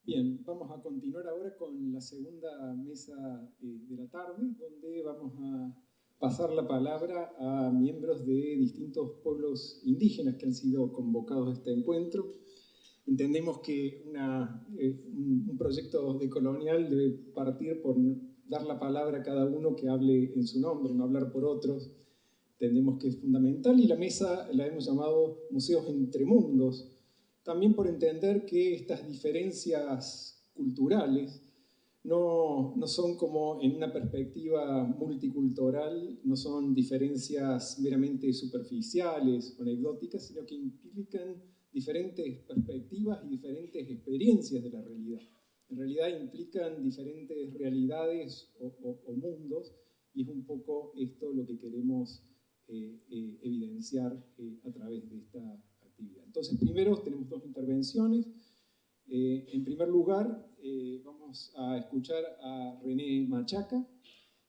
Bien, vamos a continuar ahora con la segunda mesa de la tarde, donde vamos a pasar la palabra a miembros de distintos pueblos indígenas que han sido convocados a este encuentro. Entendemos que un proyecto decolonial debe partir por dar la palabra a cada uno que hable en su nombre, no hablar por otros. Entendemos que es fundamental y la mesa la hemos llamado Museos entre Mundos, también por entender que estas diferencias culturales no son como en una perspectiva multicultural, no son diferencias meramente superficiales o anecdóticas, sino que implican diferentes perspectivas y diferentes experiencias de la realidad. En realidad implican diferentes realidades o mundos, y es un poco esto lo que queremos evidenciar a través de esta actividad. Entonces, primero tenemos dos intervenciones. En primer lugar, vamos a escuchar a René Machaca,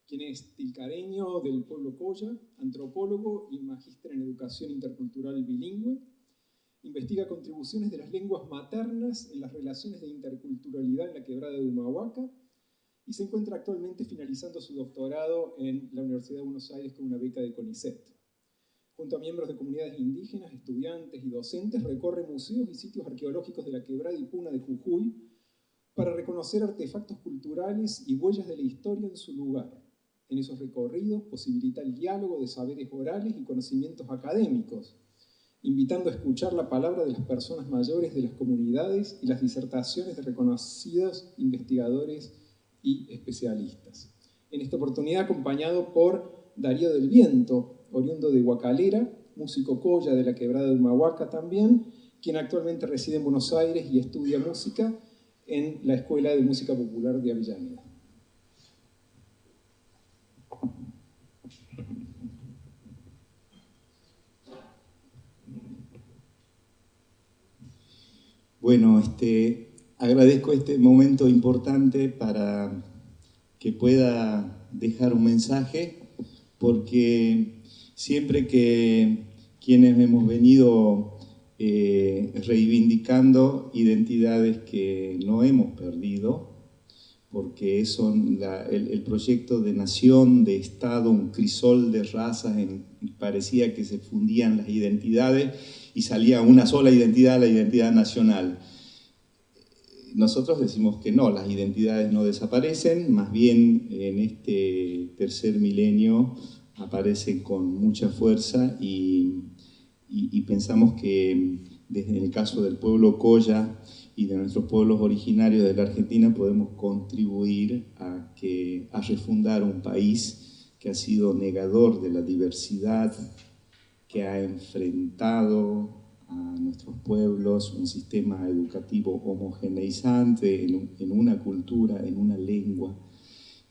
quien es tilcareño del pueblo Colla, antropólogo y magíster en educación intercultural bilingüe. Investiga contribuciones de las lenguas maternas en las relaciones de interculturalidad en la quebrada de Humahuaca y se encuentra actualmente finalizando su doctorado en la Universidad de Buenos Aires con una beca de CONICET. Junto a miembros de comunidades indígenas, estudiantes y docentes, recorre museos y sitios arqueológicos de la Quebrada y Puna de Jujuy para reconocer artefactos culturales y huellas de la historia en su lugar. En esos recorridos posibilita el diálogo de saberes orales y conocimientos académicos, invitando a escuchar la palabra de las personas mayores de las comunidades y las disertaciones de reconocidos investigadores y especialistas. En esta oportunidad acompañado por Darío del Viento, oriundo de Huacalera, músico colla de la quebrada de Humahuaca también, quien actualmente reside en Buenos Aires y estudia música en la Escuela de Música Popular de Avellaneda. Bueno, agradezco este momento importante para que pueda dejar un mensaje, porque siempre que quienes hemos venido reivindicando identidades que no hemos perdido, porque son el proyecto de nación, de Estado, un crisol de razas, parecía que se fundían las identidades y salía una sola identidad, la identidad nacional. Nosotros decimos que no, las identidades no desaparecen, más bien en este tercer milenio aparecen con mucha fuerza y pensamos que desde el caso del pueblo Colla y de nuestros pueblos originarios de la Argentina podemos contribuir a refundar un país que ha sido negador de la diversidad, que ha enfrentado a nuestros pueblos un sistema educativo homogeneizante en una cultura, en una lengua.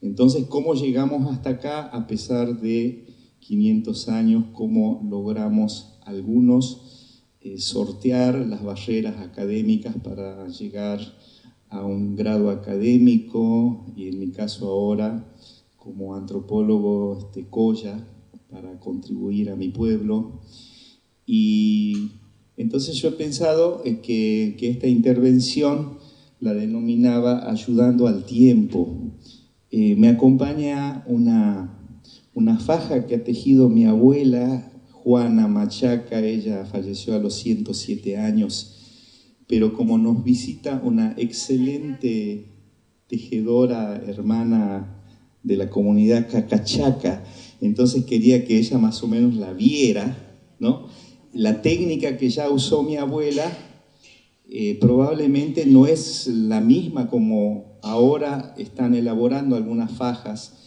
Entonces, ¿cómo llegamos hasta acá a pesar de 500 años? ¿Cómo logramos algunos sortear las barreras académicas para llegar a un grado académico? Y en mi caso ahora, como antropólogo Colla, para contribuir a mi pueblo. Y entonces yo he pensado que esta intervención la denominaba ayudando al tiempo. Me acompaña una faja que ha tejido mi abuela, Juana Machaca. Ella falleció a los 107 años, pero como nos visita una excelente tejedora hermana de la comunidad cacachaca, entonces quería que ella más o menos la viera, ¿no? La técnica que ya usó mi abuela probablemente no es la misma como ahora están elaborando algunas fajas.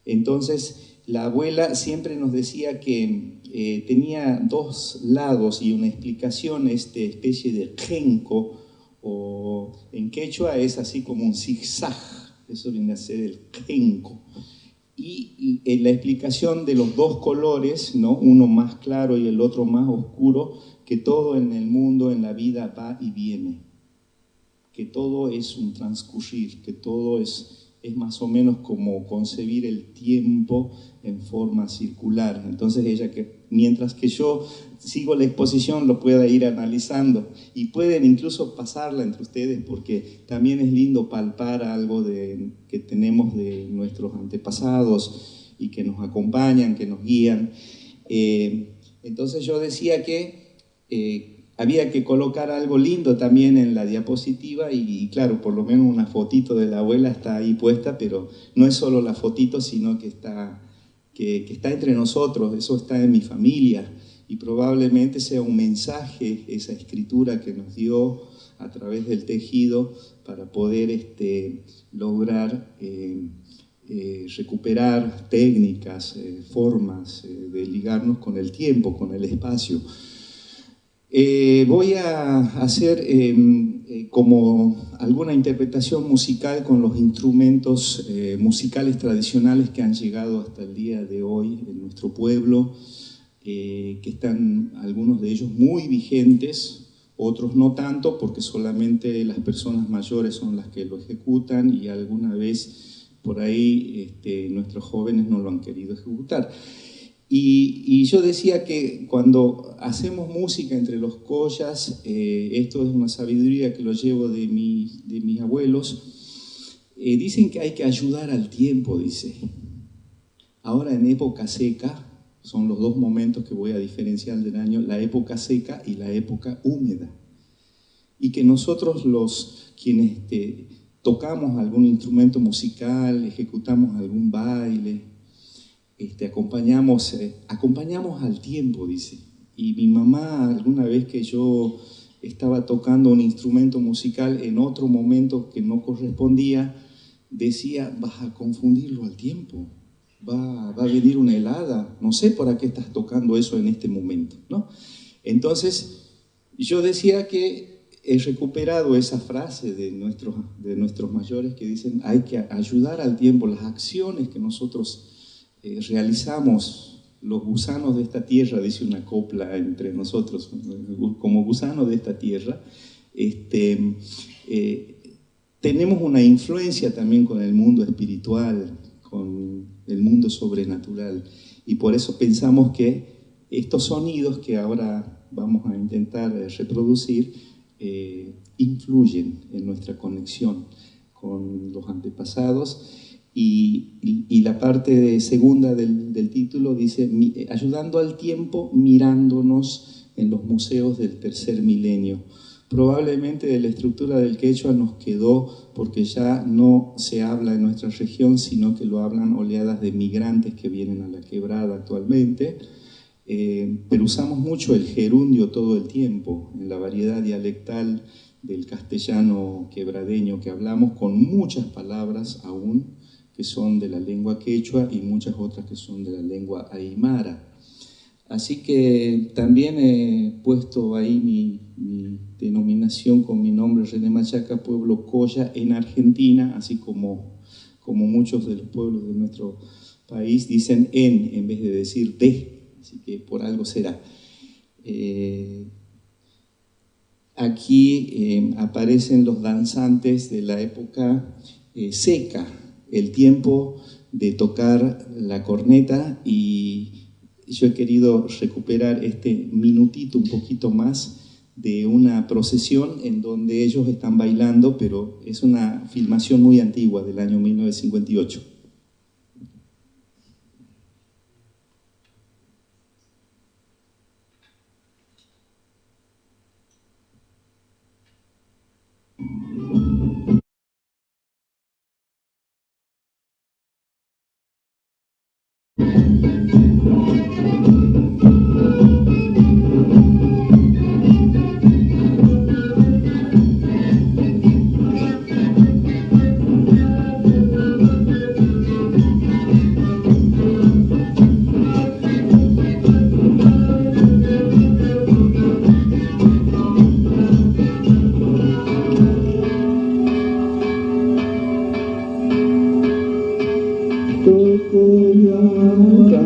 Entonces, la abuela siempre nos decía que tenía dos lados y una explicación, especie de genco, o en quechua es así como un zigzag, eso viene a ser el genco. Y la explicación de los dos colores, ¿no? Uno más claro y el otro más oscuro, que todo en el mundo, en la vida, va y viene, que todo es un transcurrir, que todo es es más o menos como concebir el tiempo en forma circular. Entonces ella, mientras que yo sigo la exposición, lo pueda ir analizando y pueden incluso pasarla entre ustedes, porque también es lindo palpar algo que tenemos de nuestros antepasados y que nos acompañan, que nos guían. Entonces yo decía que había que colocar algo lindo también en la diapositiva y claro, por lo menos una fotito de la abuela está ahí puesta, pero no es solo la fotito, sino que está entre nosotros, eso está en mi familia y probablemente sea un mensaje, esa escritura que nos dio a través del tejido para poder lograr recuperar técnicas, formas de ligarnos con el tiempo, con el espacio. Voy a hacer como alguna interpretación musical con los instrumentos musicales tradicionales que han llegado hasta el día de hoy en nuestro pueblo, que están algunos de ellos muy vigentes, otros no tanto porque solamente las personas mayores son las que lo ejecutan y alguna vez por ahí nuestros jóvenes no lo han querido ejecutar. Y yo decía que cuando hacemos música entre los collas, esto es una sabiduría que lo llevo de mis abuelos, dicen que hay que ayudar al tiempo, dice. Ahora en época seca, son los dos momentos que voy a diferenciar del año, la época seca y la época húmeda. Y que nosotros quienes tocamos algún instrumento musical, ejecutamos algún baile, acompañamos al tiempo, dice. Y mi mamá, alguna vez que yo estaba tocando un instrumento musical en otro momento que no correspondía, decía, vas a confundirlo al tiempo, va a venir una helada, no sé por qué estás tocando eso en este momento, ¿no? Entonces, yo decía que he recuperado esa frase de nuestros mayores que dicen, hay que ayudar al tiempo, las acciones que nosotros realizamos, los gusanos de esta tierra, dice una copla entre nosotros, como gusanos de esta tierra, tenemos una influencia también con el mundo espiritual, con el mundo sobrenatural, y por eso pensamos que estos sonidos que ahora vamos a intentar reproducir influyen en nuestra conexión con los antepasados. Y la parte segunda del título dice, ayudando al tiempo mirándonos en los museos del tercer milenio. Probablemente de la estructura del quechua nos quedó porque ya no se habla en nuestra región, sino que lo hablan oleadas de migrantes que vienen a la quebrada actualmente. Pero usamos mucho el gerundio todo el tiempo, en la variedad dialectal del castellano quebradeño que hablamos, con muchas palabras aún, que son de la lengua quechua y muchas otras que son de la lengua aymara. Así que también he puesto ahí mi denominación con mi nombre, René Machaca, pueblo Colla en Argentina, así como muchos de los pueblos de nuestro país dicen en vez de decir de, así que por algo será. Aquí aparecen los danzantes de la época seca, el tiempo de tocar la corneta, y yo he querido recuperar este minutito un poquito más de una procesión en donde ellos están bailando, pero es una filmación muy antigua del año 1958. Toco ya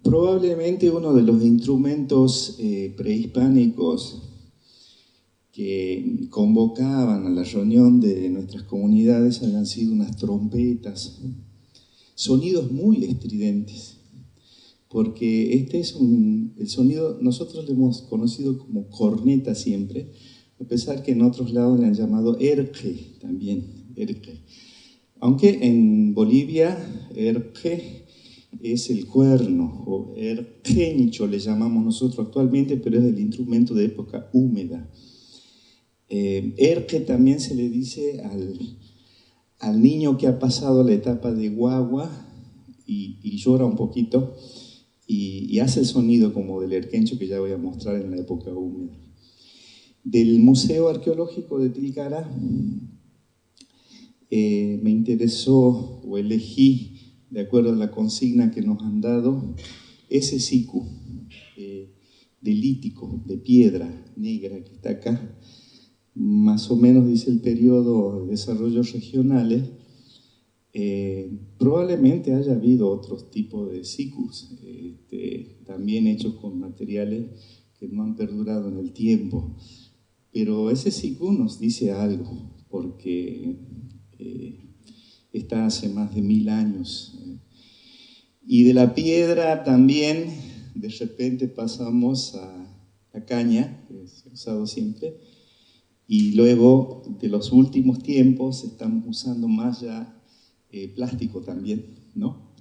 Probablemente uno de los instrumentos prehispánicos que convocaban a la reunión de nuestras comunidades hayan sido unas trompetas, sonidos muy estridentes, porque este es el sonido, nosotros lo hemos conocido como corneta siempre, a pesar que en otros lados le han llamado erque también, erque. Aunque en Bolivia erque es el cuerno, o erquencho le llamamos nosotros actualmente, pero es el instrumento de época húmeda. Erque también se le dice al niño que ha pasado la etapa de guagua y llora un poquito y hace el sonido como del erquencho que ya voy a mostrar en la época húmeda. Del Museo Arqueológico de Tilcara me interesó o elegí, de acuerdo a la consigna que nos han dado, ese sicu de lítico, de piedra negra que está acá, más o menos dice el periodo de desarrollos regionales. Probablemente haya habido otros tipos de sicus, también hechos con materiales que no han perdurado en el tiempo, pero ese sicu nos dice algo, porque está hace más de 1000 años. Y de la piedra también, de repente pasamos a la caña, que se ha usado siempre, y luego de los últimos tiempos estamos usando más ya plástico también, ¿no?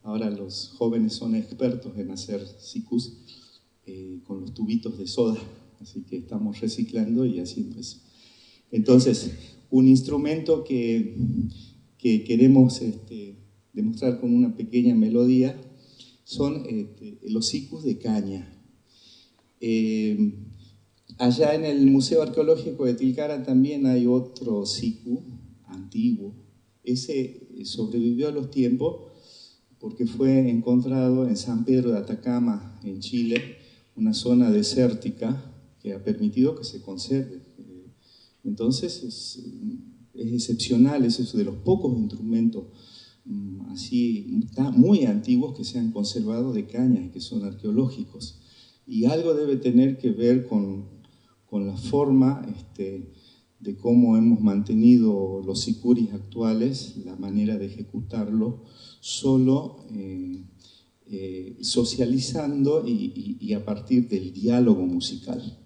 Ahora los jóvenes son expertos en hacer sicus con los tubitos de soda, así que estamos reciclando y haciendo eso. Entonces, un instrumento que queremos demostrar con una pequeña melodía son los sicus de caña. Allá en el Museo Arqueológico de Tilcara también hay otro sicu antiguo. Ese sobrevivió a los tiempos porque fue encontrado en San Pedro de Atacama, en Chile, una zona desértica que ha permitido que se conserve. Entonces es excepcional, es de los pocos instrumentos así muy antiguos que se han conservado de cañas y que son arqueológicos. Y algo debe tener que ver con la forma de cómo hemos mantenido los sicuris actuales, la manera de ejecutarlo, solo socializando y a partir del diálogo musical.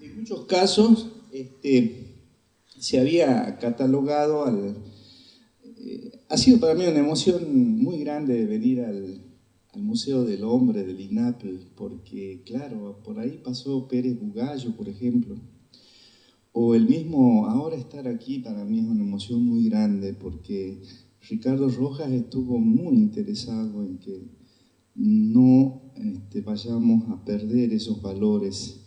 En muchos casos se había catalogado ha sido para mí una emoción muy grande de venir al Museo del Hombre del INAPL, porque claro, por ahí pasó Pérez Bugallo, por ejemplo, o el mismo, ahora estar aquí para mí es una emoción muy grande, porque Ricardo Rojas estuvo muy interesado en que no vayamos a perder esos valores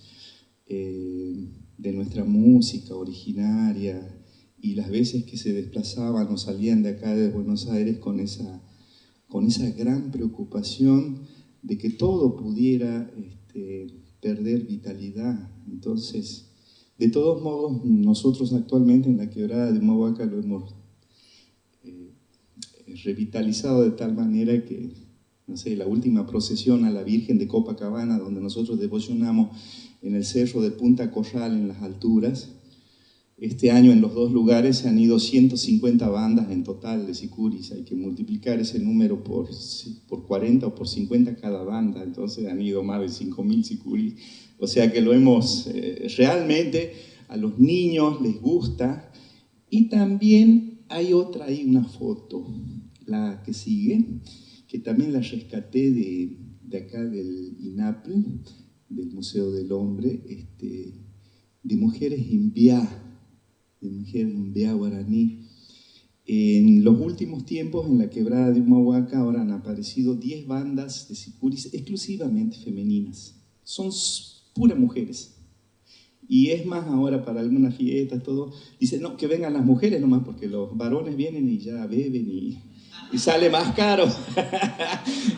de nuestra música originaria, y las veces que se desplazaban o salían de acá de Buenos Aires con esa gran preocupación de que todo pudiera perder vitalidad. Entonces, de todos modos, nosotros actualmente en la Quebrada de Humahuaca lo hemos revitalizado de tal manera que, no sé, la última procesión a la Virgen de Copacabana, donde nosotros devocionamos en el cerro de Punta Corral, en las alturas, este año en los dos lugares se han ido 150 bandas en total de sicuris. Hay que multiplicar ese número por 40 o por 50 cada banda, entonces han ido más de 5.000 sicuris. O sea que lo hemos, realmente a los niños les gusta. Y también hay ahí una foto, la que sigue, que también la rescaté de acá del INAPL, del Museo del Hombre, de mujeres imbiá, guaraní. En los últimos tiempos, en la Quebrada de Humahuaca, ahora han aparecido 10 bandas de sicuris exclusivamente femeninas. Son puras mujeres. Y es más, ahora para algunas fiestas, todo, dicen, no, que vengan las mujeres nomás, porque los varones vienen y ya beben y sale más caro.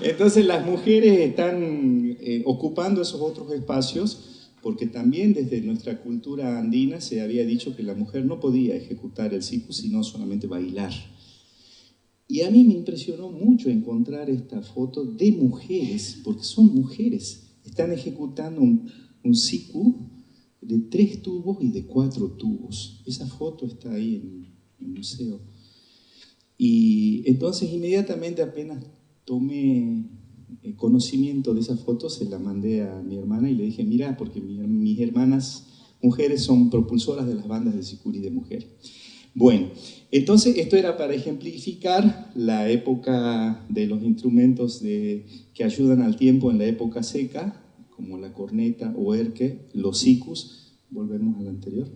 Entonces las mujeres están ocupando esos otros espacios, porque también desde nuestra cultura andina se había dicho que la mujer no podía ejecutar el sicu, sino solamente bailar. Y a mí me impresionó mucho encontrar esta foto de mujeres, porque son mujeres, están ejecutando un sicu de 3 tubos y de 4 tubos. Esa foto está ahí en el museo. Y entonces inmediatamente apenas tomé conocimiento de esa foto, se la mandé a mi hermana y le dije, mira, porque mis hermanas mujeres son propulsoras de las bandas de sicuri de mujeres. Bueno, entonces esto era para ejemplificar la época de los instrumentos que ayudan al tiempo en la época seca, como la corneta o erque, los sicus. Volvemos al anterior.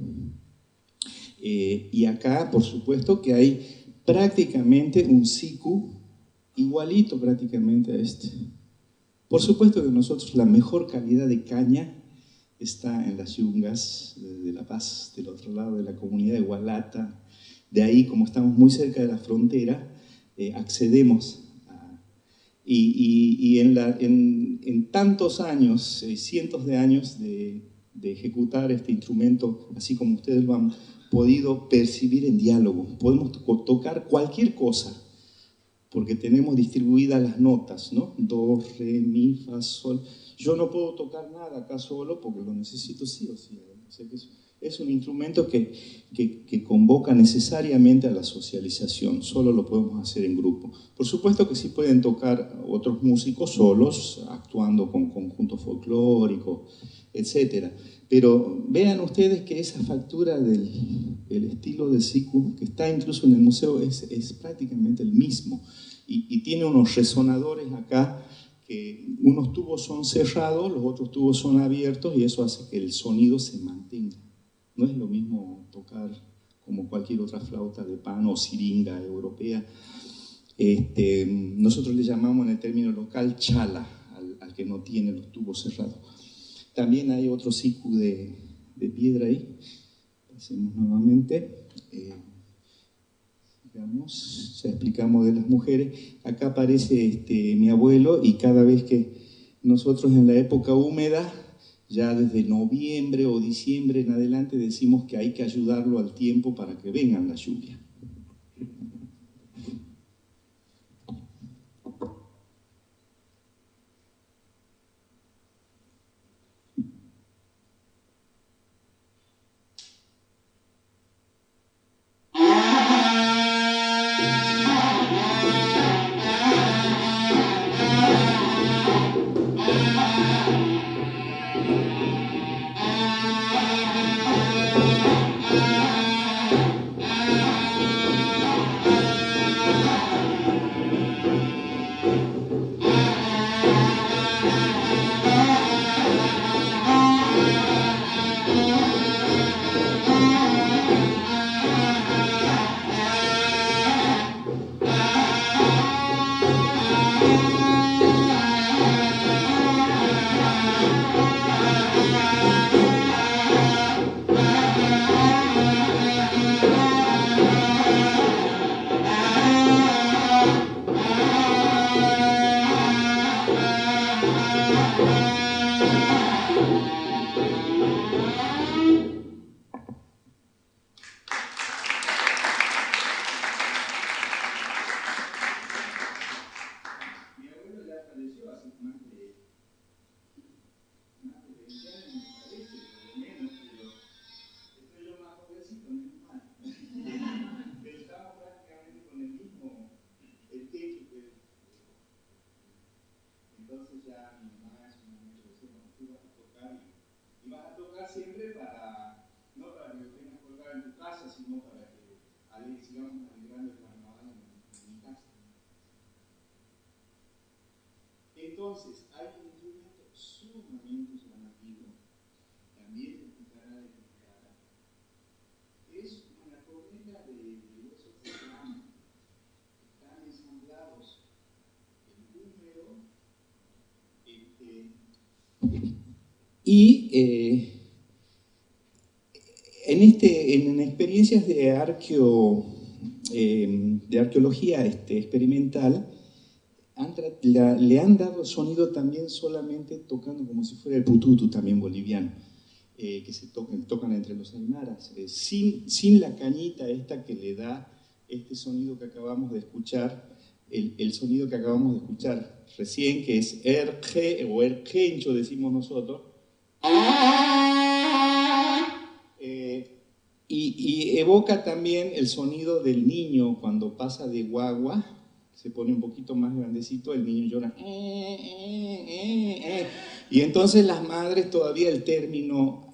Y acá, por supuesto, que hay prácticamente un siku igualito prácticamente a este. Por supuesto que nosotros la mejor calidad de caña está en las yungas de La Paz, del otro lado de la comunidad de Hualata. De ahí, como estamos muy cerca de la frontera, accedemos y en tantos años, cientos de años de ejecutar este instrumento, así como ustedes lo han podido percibir en diálogo, podemos tocar cualquier cosa, porque tenemos distribuidas las notas, ¿no? Do, re, mi, fa, sol. Yo no puedo tocar nada acá solo porque lo necesito sí o sí. O sea que es un instrumento que convoca necesariamente a la socialización, solo lo podemos hacer en grupo. Por supuesto que sí pueden tocar otros músicos solos, actuando con conjuntos folclóricos, etc. Pero vean ustedes que esa factura del estilo de siku, que está incluso en el museo, es prácticamente el mismo. Y tiene unos resonadores acá, que unos tubos son cerrados, los otros tubos son abiertos, y eso hace que el sonido se mantenga. No es lo mismo tocar como cualquier otra flauta de pan o siringa europea. Nosotros le llamamos en el término local chala, al que no tiene los tubos cerrados. También hay otro siku de piedra ahí. Hacemos nuevamente. Digamos, ya explicamos de las mujeres. Acá aparece mi abuelo, y cada vez que nosotros en la época húmeda, ya desde noviembre o diciembre en adelante, decimos que hay que ayudarlo al tiempo para que vengan las lluvias. Siempre no para que lo tengas colgado en tu casa, sino para que sigamos alegrando el carnaval en mi casa. Entonces, hay un instrumento sumamente llamativo, también se explicará de qué trata. Es una corneta de huesos de grano, están ensamblados en húmedo, y en experiencias de arqueología experimental, le han dado sonido también solamente tocando como si fuera el pututu también boliviano, que se tocan entre los aymaras, sin la cañita esta que le da este sonido que acabamos de escuchar, el sonido que acabamos de escuchar recién, que es erge o ergencho, decimos nosotros. Y evoca también el sonido del niño cuando pasa de guagua se pone un poquito más grandecito, el niño llora. Y entonces las madres, todavía el término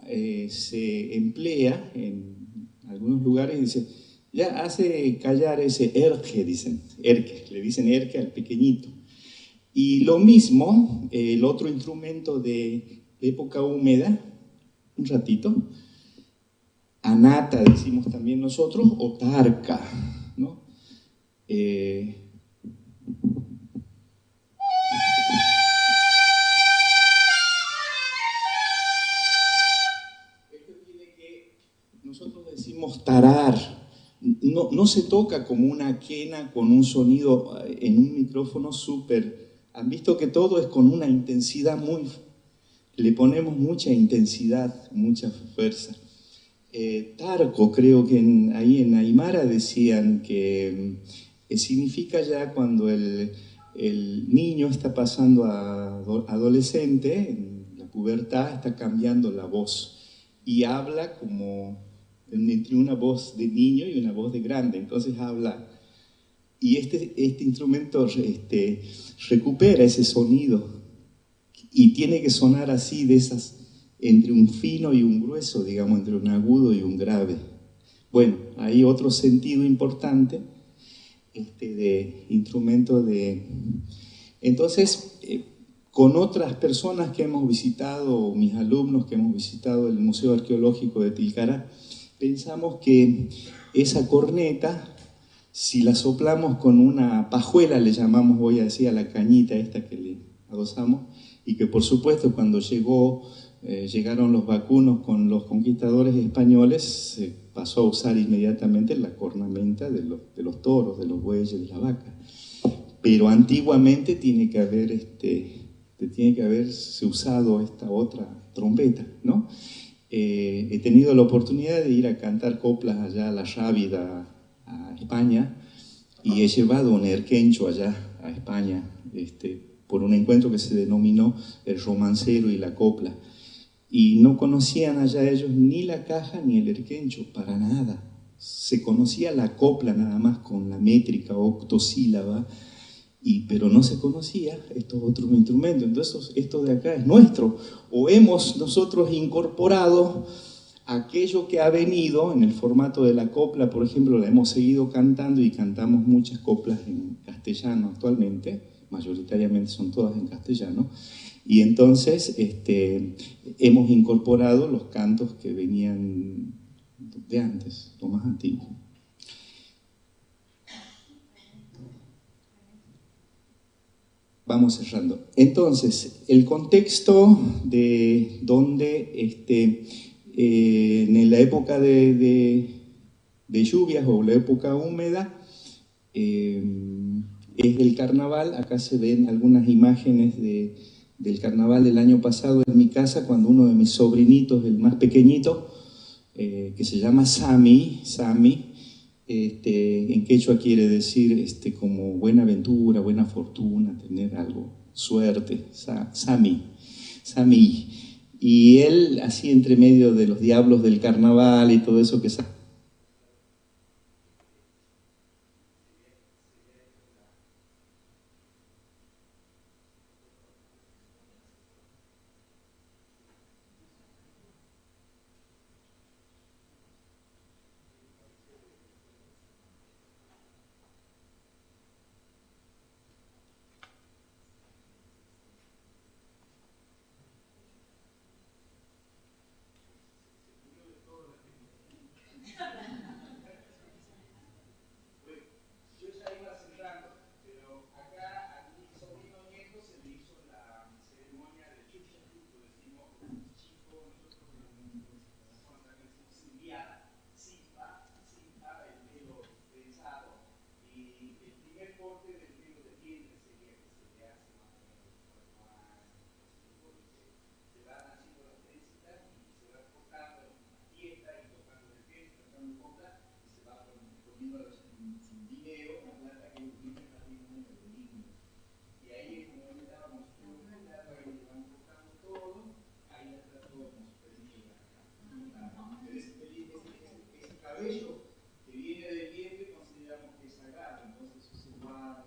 se emplea en algunos lugares y dice, ya hace callar ese erke, dicen, erke, le dicen erke al pequeñito. Y lo mismo, el otro instrumento de época húmeda, un ratito, anata decimos también nosotros, o tarca, ¿no? Esto tiene que, nosotros decimos tarar, no se toca como una quena con un sonido en un micrófono súper, han visto que todo es con una intensidad muy, le ponemos mucha intensidad, mucha fuerza. Tarco, creo que ahí en Aymara decían que significa ya cuando el niño está pasando a adolescente, en la pubertad está cambiando la voz y habla como entre una voz de niño y una voz de grande, entonces habla. Y este instrumento recupera ese sonido y tiene que sonar así, de esas, entre un fino y un grueso, digamos, entre un agudo y un grave. Bueno, hay otro sentido importante de instrumento de... Entonces, con otras personas que hemos visitado, mis alumnos que hemos visitado el Museo Arqueológico de Tilcara, pensamos que esa corneta, si la soplamos con una pajuela, le llamamos, voy a decir, a la cañita esta que le adosamos, y que por supuesto cuando llegaron los vacunos con los conquistadores españoles, se pasó a usar inmediatamente la cornamenta de los toros, de los bueyes, de la vaca. Pero antiguamente tiene que haberse usado esta otra trompeta, ¿no? He tenido la oportunidad de ir a cantar coplas allá a la Rábida, a España, y he llevado un erquencho allá a España, por un encuentro que se denominó el romancero y la copla. Y no conocían allá ellos ni la caja ni el erquencho, para nada. Se conocía la copla nada más con la métrica octosílaba, pero no se conocía estos otros instrumentos. Entonces esto de acá es nuestro, o hemos nosotros incorporado aquello que ha venido en el formato de la copla. Por ejemplo, la hemos seguido cantando y cantamos muchas coplas en castellano actualmente, mayoritariamente son todas en castellano, y entonces hemos incorporado los cantos que venían de antes, lo más antiguo. Vamos cerrando. Entonces, el contexto de donde en la época de lluvias o la época húmeda es el carnaval. Acá se ven algunas imágenes del carnaval del año pasado en mi casa, cuando uno de mis sobrinitos, el más pequeñito, que se llama Sami, en quechua quiere decir como buena aventura, buena fortuna, tener algo, suerte, Sami. Y él, así entre medio de los diablos del carnaval y todo eso que cabello que viene del vientre consideramos que es sagrado, entonces eso se guarda,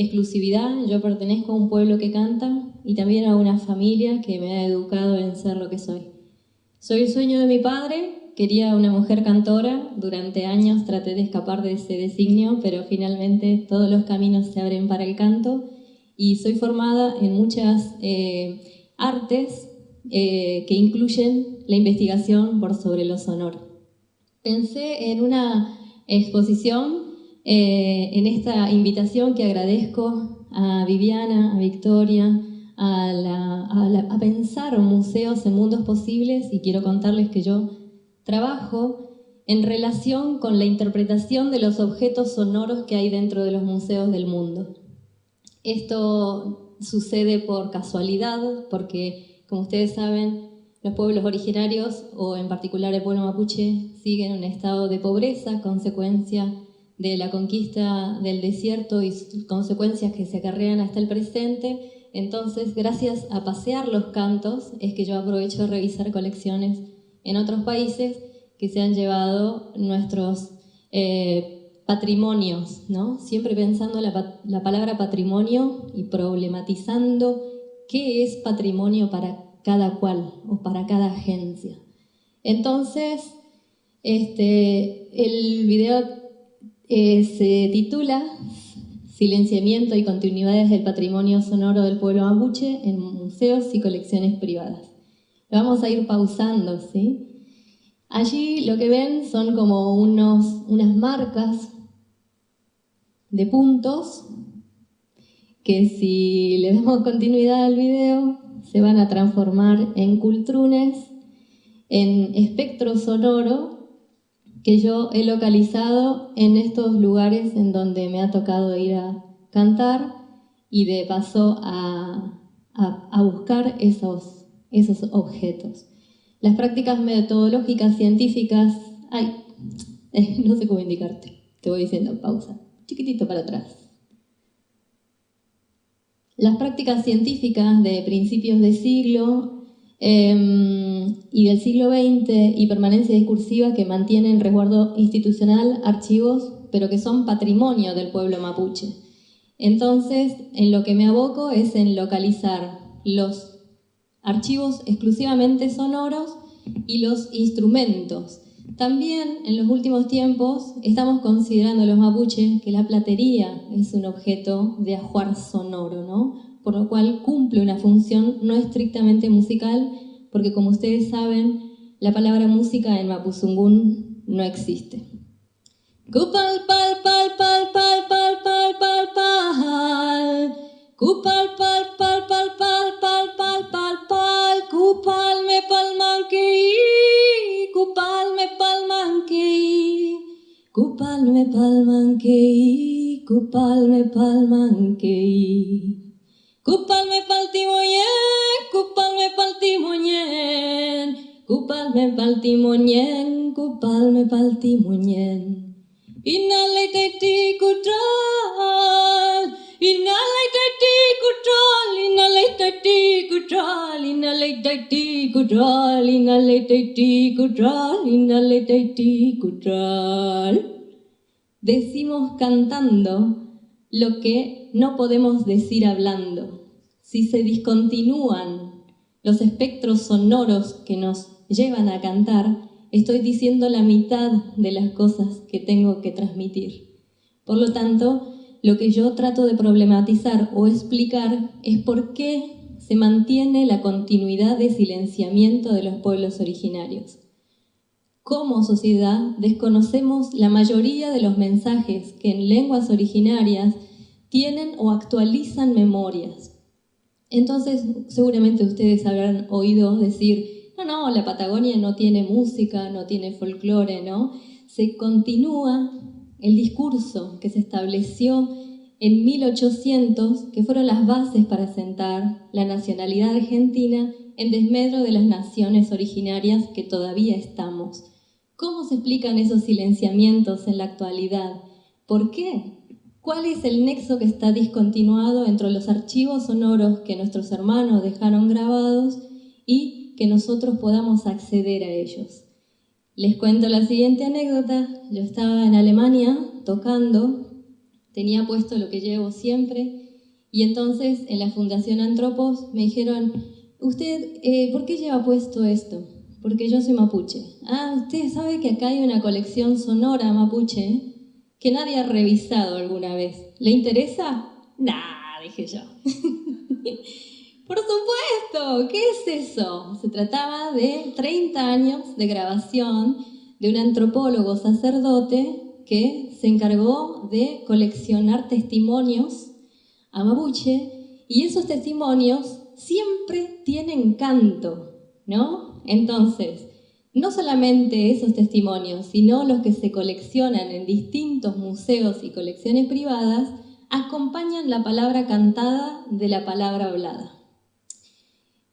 exclusividad. Yo pertenezco a un pueblo que canta y también a una familia que me ha educado en ser lo que soy. Soy el sueño de mi padre, quería una mujer cantora. Durante años traté de escapar de ese designio, pero finalmente todos los caminos se abren para el canto y soy formada en muchas artes que incluyen la investigación por sobre lo sonoro. Pensé en una exposición, en esta invitación que agradezco a Viviana, a Victoria, a pensar museos en mundos posibles, y quiero contarles que yo trabajo en relación con la interpretación de los objetos sonoros que hay dentro de los museos del mundo. Esto sucede por casualidad, porque, como ustedes saben, los pueblos originarios, o en particular el pueblo mapuche, siguen un estado de pobreza, consecuencia de la conquista del desierto y sus consecuencias que se acarrean hasta el presente. Entonces, gracias a pasear los cantos, es que yo aprovecho de revisar colecciones en otros países que se han llevado nuestros patrimonios, ¿no? Siempre pensando la palabra patrimonio y problematizando qué es patrimonio para cada cual o para cada agencia. Entonces, el video se titula Silenciamiento y continuidades del patrimonio sonoro del pueblo mapuche en museos y colecciones privadas. Lo vamos a ir pausando, ¿sí? Allí lo que ven son como unas marcas de puntos que, si le damos continuidad al video, se van a transformar en cultrunes, en espectro sonoro que yo he localizado en estos lugares en donde me ha tocado ir a cantar y de paso a buscar esos objetos. Las prácticas metodológicas científicas... no sé cómo indicarte, te voy diciendo, pausa, chiquitito para atrás. Las prácticas científicas de principios de siglo y del siglo XX y permanencia discursiva que mantienen resguardo institucional, archivos, pero que son patrimonio del pueblo mapuche. Entonces, en lo que me aboco es en localizar los archivos exclusivamente sonoros y los instrumentos. También, en los últimos tiempos, estamos considerando los mapuches que la platería es un objeto de ajuar sonoro, ¿no? Por lo cual cumple una función no estrictamente musical, porque, como ustedes saben, la palabra música en mapuzungún no existe. Kupal pal pal pal pal pal pal pal pal. Kupal pal pal pal pal pal pal pal pal. Kupal me palmanquei. Kupal me palmanquei. Kupal me palmanquei. Kupal me palmanquei. Kupal me paltimoñen, kupal me paltimoñen, kupal me paltimoñen, kupal me paltimoñen. Inale teti kutral, inale teti kutral, inale teti kutral, inale teti kutral, inale teti kutral, inale teti kutral. Decimos cantando lo que no podemos decir hablando. Si se discontinúan los espectros sonoros que nos llevan a cantar, estoy diciendo la mitad de las cosas que tengo que transmitir. Por lo tanto, lo que yo trato de problematizar o explicar es por qué se mantiene la continuidad de silenciamiento de los pueblos originarios. Como sociedad desconocemos la mayoría de los mensajes que en lenguas originarias tienen o actualizan memorias. Entonces, seguramente ustedes habrán oído decir, no, la Patagonia no tiene música, no tiene folclore, ¿no? Se continúa el discurso que se estableció en 1800, que fueron las bases para sentar la nacionalidad argentina en desmedro de las naciones originarias que todavía estamos. ¿Cómo se explican esos silenciamientos en la actualidad? ¿Por qué? ¿Cuál es el nexo que está discontinuado entre los archivos sonoros que nuestros hermanos dejaron grabados y que nosotros podamos acceder a ellos? Les cuento la siguiente anécdota. Yo estaba en Alemania tocando tenía puesto lo que llevo siempre, y entonces en la Fundación Antropos me dijeron, ¿usted por qué lleva puesto esto? Porque yo soy mapuche. Ah, usted sabe que acá hay una colección sonora mapuche que nadie ha revisado alguna vez. ¿Le interesa? Nah, dije yo. Por supuesto, ¿qué es eso? Se trataba de 30 años de grabación de un antropólogo sacerdote que se encargó de coleccionar testimonios a mapuche, y esos testimonios siempre tienen canto, ¿no? Entonces, no solamente esos testimonios, sino los que se coleccionan en distintos museos y colecciones privadas, acompañan la palabra cantada de la palabra hablada.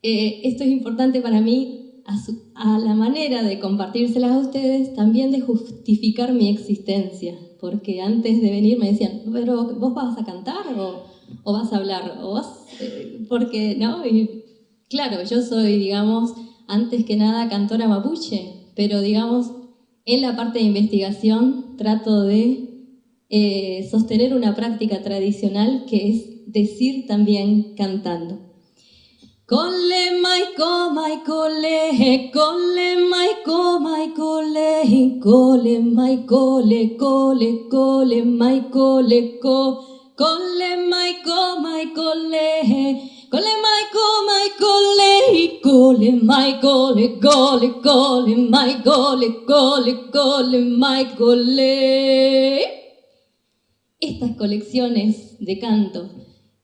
Esto es importante para mí a la manera de compartírselas a ustedes, también de justificar mi existencia, porque antes de venir me decían, pero ¿vos vas a cantar o vas a hablar? ¿O vas, porque, ¿no? Y, claro, yo soy, digamos, antes que nada cantora mapuche, pero digamos, en la parte de investigación trato de sostener una práctica tradicional que es decir también cantando. Cole maico maicole, cole maico maicole, cole maicole, cole cole maicole, cole maico maicole, cole maico maicole, cole maicole, cole cole maicole, cole cole maicole. Estas colecciones de canto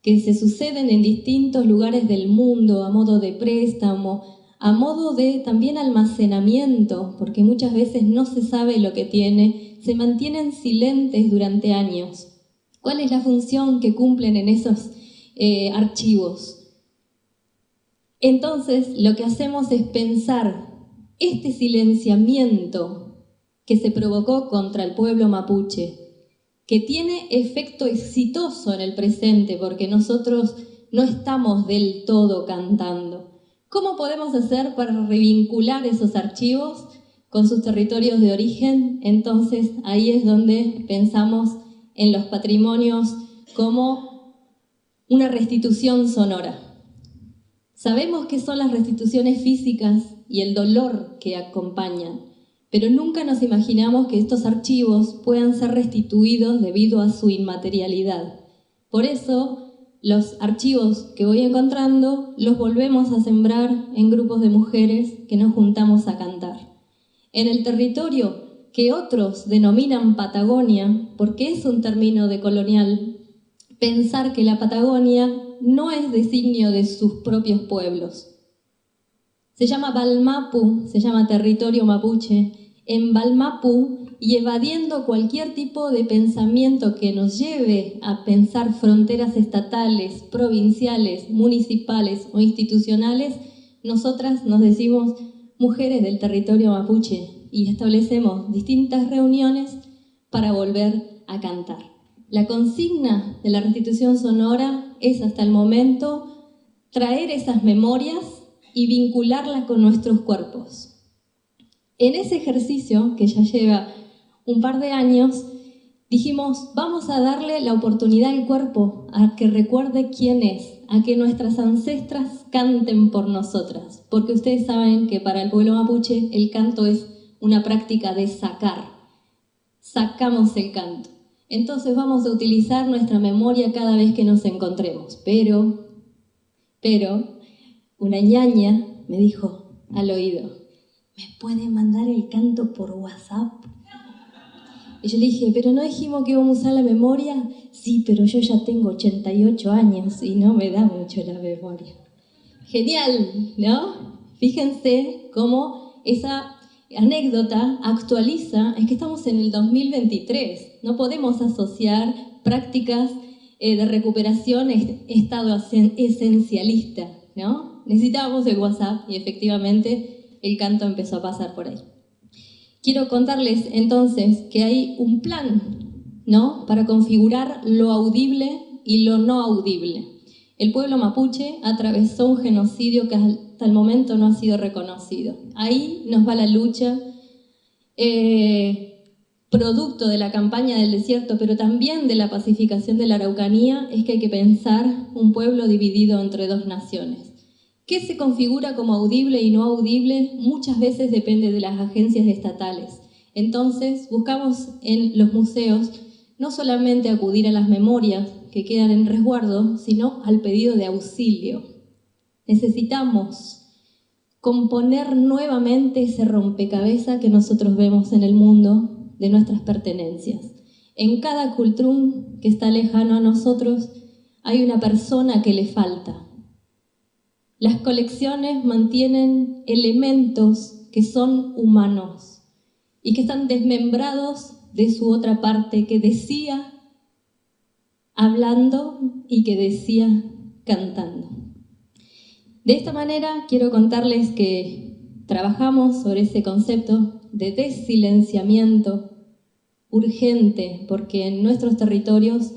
que se suceden en distintos lugares del mundo a modo de préstamo, a modo de también almacenamiento, porque muchas veces no se sabe lo que tiene, se mantienen silentes durante años. ¿Cuál es la función que cumplen en esos archivos? Entonces, lo que hacemos es pensar este silenciamiento que se provocó contra el pueblo mapuche, que tiene efecto exitoso en el presente porque nosotros no estamos del todo cantando. ¿Cómo podemos hacer para revincular esos archivos con sus territorios de origen? Entonces ahí es donde pensamos en los patrimonios como una restitución sonora. Sabemos qué son las restituciones físicas y el dolor que acompañan, pero nunca nos imaginamos que estos archivos puedan ser restituidos debido a su inmaterialidad. Por eso, los archivos que voy encontrando los volvemos a sembrar en grupos de mujeres que nos juntamos a cantar. En el territorio que otros denominan Patagonia, porque es un término decolonial, pensar que la Patagonia no es designio de sus propios pueblos. Se llama Balmapu, se llama territorio mapuche. En Balmapu, y evadiendo cualquier tipo de pensamiento que nos lleve a pensar fronteras estatales, provinciales, municipales o institucionales, nosotras nos decimos mujeres del territorio mapuche y establecemos distintas reuniones para volver a cantar. La consigna de la restitución sonora es hasta el momento traer esas memorias y vincularlas con nuestros cuerpos. En ese ejercicio, que ya lleva un par de años, dijimos, vamos a darle la oportunidad al cuerpo a que recuerde quién es, a que nuestras ancestras canten por nosotras, porque ustedes saben que para el pueblo mapuche el canto es una práctica de sacar. Sacamos el canto. Entonces vamos a utilizar nuestra memoria cada vez que nos encontremos. Pero, una ñaña me dijo al oído, ¿me puede mandar el canto por WhatsApp? Y yo le dije, ¿pero no dijimos que íbamos a usar la memoria? Sí, pero yo ya tengo 88 años y no me da mucho la memoria. Genial, ¿no? Fíjense cómo esa anécdota actualiza, es que estamos en el 2023, no podemos asociar prácticas de recuperación estado esencialista, ¿no? Necesitábamos el WhatsApp y efectivamente el canto empezó a pasar por ahí. Quiero contarles entonces que hay un plan, ¿no?, para configurar lo audible y lo no audible. El pueblo mapuche atravesó un genocidio que hasta el momento no ha sido reconocido. Ahí nos va la lucha producto de la campaña del desierto, pero también de la pacificación de la Araucanía, es que hay que pensar un pueblo dividido entre dos naciones. ¿Qué se configura como audible y no audible? Muchas veces depende de las agencias estatales. Entonces, buscamos en los museos no solamente acudir a las memorias que quedan en resguardo, sino al pedido de auxilio. Necesitamos componer nuevamente ese rompecabezas que nosotros vemos en el mundo de nuestras pertenencias. En cada cultrún que está lejano a nosotros hay una persona que le falta. Las colecciones mantienen elementos que son humanos y que están desmembrados de su otra parte, que decía hablando y que decía cantando. De esta manera quiero contarles que trabajamos sobre ese concepto de desilenciamiento urgente, porque en nuestros territorios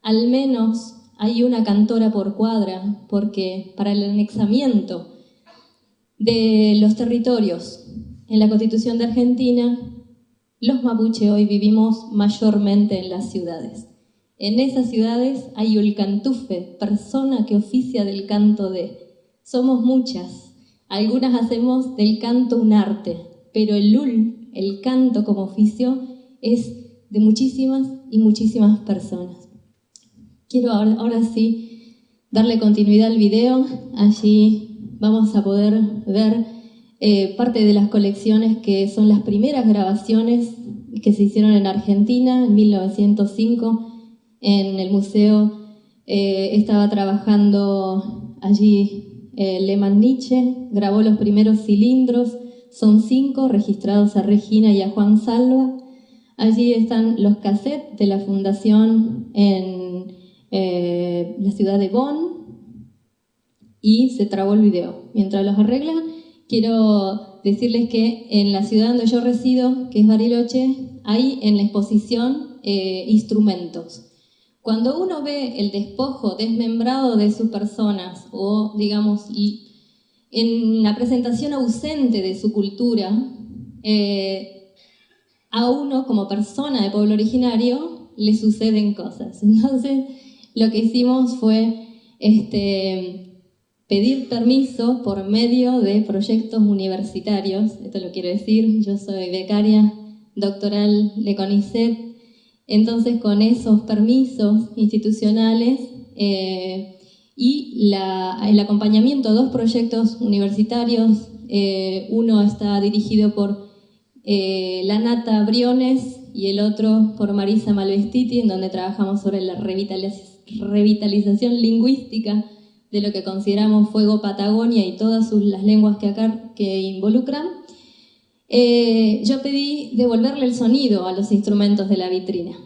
al menos hay una cantora por cuadra, porque para el anexamiento de los territorios en la Constitución de Argentina, los mapuche hoy vivimos mayormente en las ciudades. En esas ciudades hay el cantufe, persona que oficia del canto de. Somos muchas, algunas hacemos del canto un arte, pero el lul, el canto como oficio, es de muchísimas y muchísimas personas. Quiero ahora sí darle continuidad al video. Allí vamos a poder ver parte de las colecciones que son las primeras grabaciones que se hicieron en Argentina en 1905. En el museo estaba trabajando allí Lehmann Nietzsche, grabó los primeros cilindros, son 5 registrados a Regina y a Juan Salva. Allí están los cassettes de la fundación en la ciudad de Bonn y se trabó el video. Mientras los arreglan, quiero decirles que en la ciudad donde yo resido, que es Bariloche, hay en la exposición instrumentos. Cuando uno ve el despojo desmembrado de sus personas o, digamos, en la presentación ausente de su cultura, a uno como persona de pueblo originario le suceden cosas. Entonces, lo que hicimos fue pedir permiso por medio de proyectos universitarios. Esto lo quiero decir, yo soy becaria doctoral de CONICET. Entonces, con esos permisos institucionales y el acompañamiento a 2 proyectos universitarios, uno está dirigido por Lanata Briones y el otro por Marisa Malvestiti, en donde trabajamos sobre la revitalización lingüística de lo que consideramos Fuego Patagonia y todas las lenguas que involucran. Yo pedí devolverle el sonido a los instrumentos de la vitrina.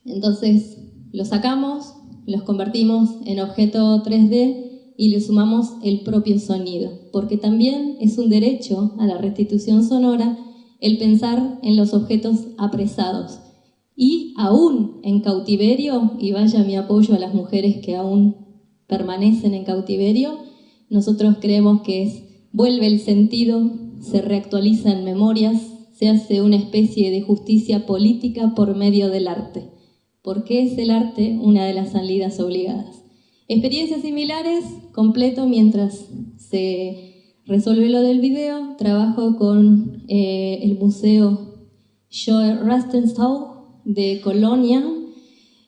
Entonces los sacamos, los convertimos en objeto 3D y le sumamos el propio sonido, porque también es un derecho a la restitución sonora el pensar en los objetos apresados. Y aún en cautiverio, y vaya mi apoyo a las mujeres que aún permanecen en cautiverio, nosotros creemos que vuelve el sentido, se reactualiza en memorias, se hace una especie de justicia política por medio del arte. ¿Por qué es el arte una de las salidas obligadas? Experiencias similares, completo mientras se resuelve lo del video, trabajo con el Museo Joe Rastenstau de Colonia,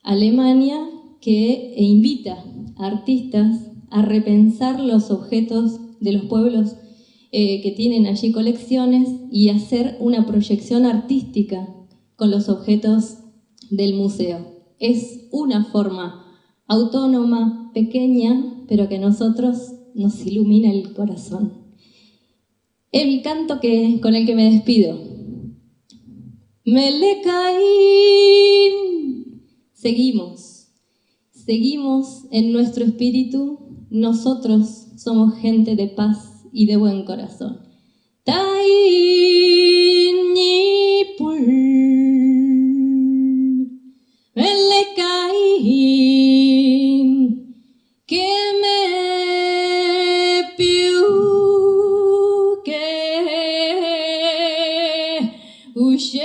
Alemania, que invita a artistas a repensar los objetos de los pueblos que tienen allí colecciones y hacer una proyección artística con los objetos del museo. Es una forma autónoma, pequeña, pero que a nosotros nos ilumina el corazón. El canto con el que me despido. Melecaín. Seguimos en nuestro espíritu. Nosotros somos gente de paz y de buen corazón. Melecaín, que me piu que uche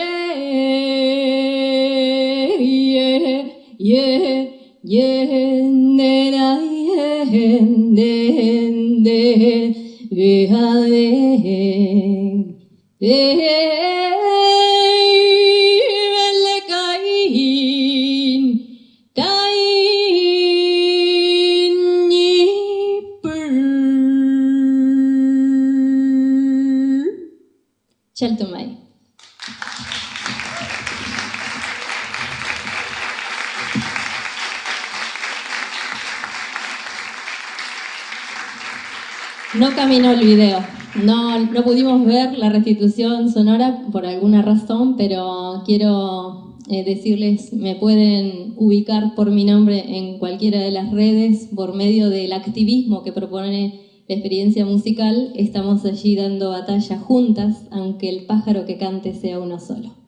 Cheltumay. No caminó el video, no pudimos ver la restitución sonora por alguna razón, pero quiero decirles, me pueden ubicar por mi nombre en cualquiera de las redes por medio del activismo que propone la experiencia musical. Estamos allí dando batalla juntas, aunque el pájaro que cante sea uno solo.